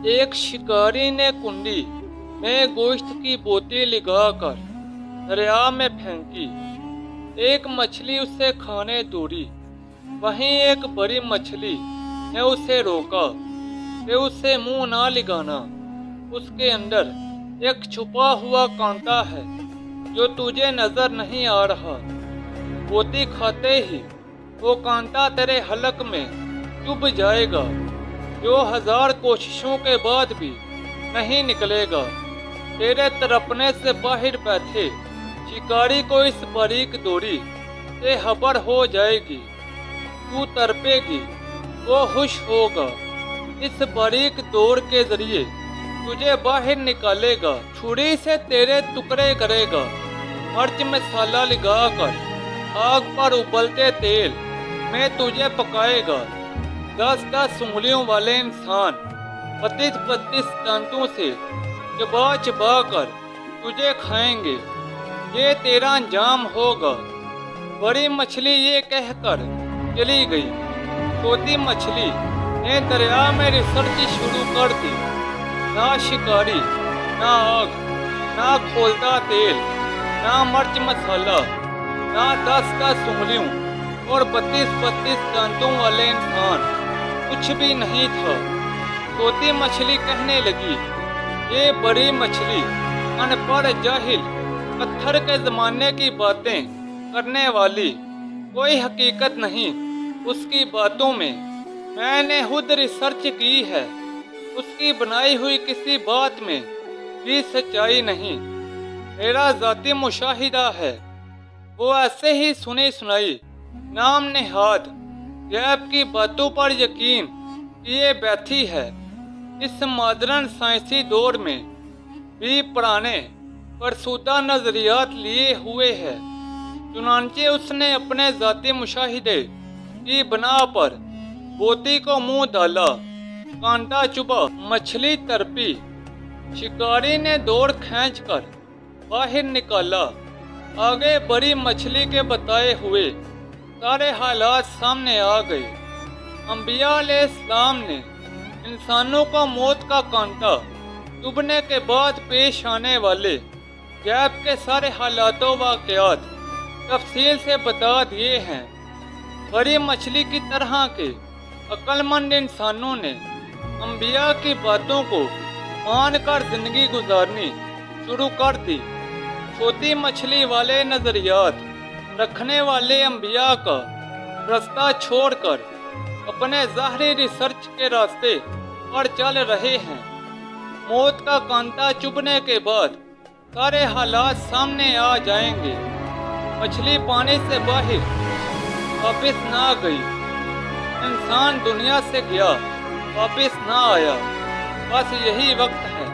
एक शिकारी ने कुंडी में गोश्त की बोतल लगाकर दरिया में फेंकी। एक मछली उसे खाने दौड़ी। वहीं एक बड़ी मछली ने उसे रोका कि उसे मुंह ना लगाना, उसके अंदर एक छुपा हुआ कांटा है जो तुझे नजर नहीं आ रहा। बोती खाते ही वो कांटा तेरे हलक में चुभ जाएगा, जो 1000 कोशिशों के बाद भी नहीं निकलेगा। तेरे तड़पने से बाहर बैठे शिकारी को इस बारीक डोरी से खबर हो जाएगी। तू तड़पेगी, वो खुश होगा। इस बारीक डोर के जरिए तुझे बाहर निकालेगा, छुरी से तेरे टुकड़े करेगा। मिर्च मसाला लगाकर आग पर उबलते तेल में तुझे पकाएगा। 10-10 उंगलियों वाले इंसान 32-32 दांतों से चबा चबा कर तुझे खाएंगे। ये तेरा अंजाम होगा। बड़ी मछली ये कहकर चली गई। छोटी मछली ने दरिया में रिसर्च शुरू कर दी। ना शिकारी, ना आग, ना खोलता तेल, ना मिर्च मसाला, ना 10-10 उंगलियों और 32-32 दांतों वाले इंसान, कुछ भी नहीं था। छोटी मछली कहने लगी, ये बड़ी मछली अनपढ़ जाहिल पत्थर के ज़माने की बातें करने वाली, कोई हकीकत नहीं उसकी बातों में। मैंने खुद रिसर्च की है, उसकी बनाई हुई किसी बात में भी सच्चाई नहीं। मेरा ज़ाती मुशाहिदा है। वो ऐसे ही सुनी सुनाई नाम नेहाद गैब की बातों पर यकीन किए बैठी है। इस मॉडर्न साइंसी दौर में भी पुराने फरसुदा नजरियात लिए हुए है। चुनांचे उसने अपने ज़ाती मुशाहिदे की बना पर बोती को मुंह डाला। कांटा चुभा, मछली तड़पी। शिकारी ने दौड़ खींचकर बाहर निकाला। आगे बड़ी मछली के बताए हुए सारे हालात सामने आ गए। अंबिया अलैहिस्सलाम ने इंसानों को मौत का कांटा चुभने के बाद पेश आने वाले गैब के सारे हालातों वाक़यात तफसील से बता दिए हैं। बड़ी मछली की तरह के अक्लमंद इंसानों ने अंबिया की बातों को मानकर जिंदगी गुजारनी शुरू कर दी। छोटी मछली वाले नजरियात रखने वाले अंबिया का रास्ता छोड़कर अपने ज़ाहरी रिसर्च के रास्ते पर चल रहे हैं। मौत का कांटा चुभने के बाद सारे हालात सामने आ जाएंगे। मछली पानी से बाहर वापस ना गई। इंसान दुनिया से गया, वापस ना आया। बस यही वक्त है।